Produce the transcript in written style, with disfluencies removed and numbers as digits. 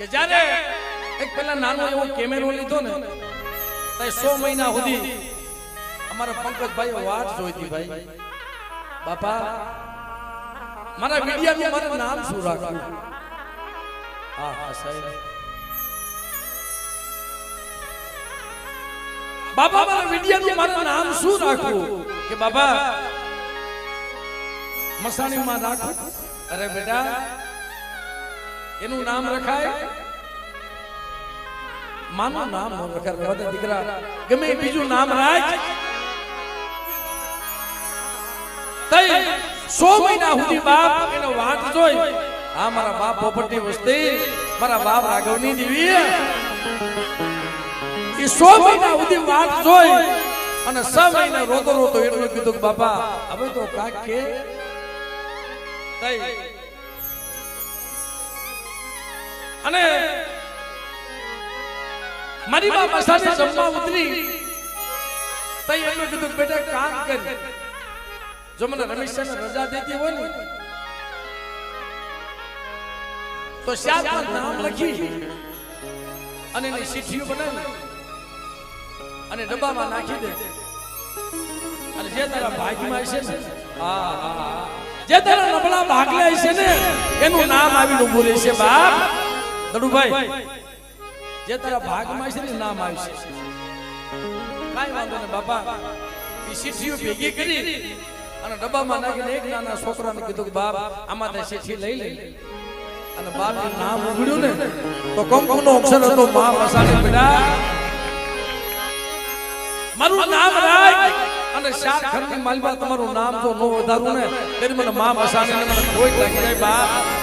કે જ્યારે એક પેલા નાનો એવો કેમેરો લીધો ને તો 100 મહિના સુધી અમારા પંકજભાઈ વાટ જોઈતી ભાઈ બાપા મારા વિડિયાનું મારું નામ શું રાખવું હા હા સાહેબ બાપા મારા વિડિયાનું મારું નામ શું રાખવું કે બાબા મસાણીમાં રાખું અરે બેટા એનું નામ રખાય માનું નામ ન રખાય બધા દીકરા ગમે બીજું નામ રાખ તઈ 100 મહિના સુધી બાપ એનો વાટ જોઈ આ મારા બાપ પોપટની વસ્તી મારા બાપ રાઘવની દેવી એ 100 મહિના સુધી વાટ જોઈ અને 6 મહિના રોતો રોતો એટલું કીધું કે બાપા હવે તો કાક કે તઈ અને મારી બાપ સાથે જમવા ઉતરી તઈ એટલું કીધું બેટા કામ કર જો મને રમેશને રજા દેતી હોય ને તો શાદમાં નામ લખી અને એની ચિઠ્ઠીઓ બનાવી અને ડબ્બામાં નાખી દે અને જે તારા ભાગમાં હશે ને હા હા જે તારા નબળા ભાગલે હશે ને એનું નામ આવીને બોલે છે બાપ દડુભાઈ જે તારા ભાગમાં હશે ને નામ આવશે કાઈ વાંધો નહીં બાપા એ ચિઠ્ઠીઓ ભેગી કરી અને ડબ્બામાં નાખીને એક નાના છોકરાને કીધું કે બાપ આમાં તે ચિઠ્ઠી લઈ લે અને બાપનું નામ ઉગડ્યું ને તો કંકુનો અક્ષર હતો મા મસાણી બેટા મારું નામ રાખ અને શાક ખંડની માલમાં તમારું નામ જો ન વધારું ને તેની મને મા મસાણીને મને કોઈ લાગી જાય બાપ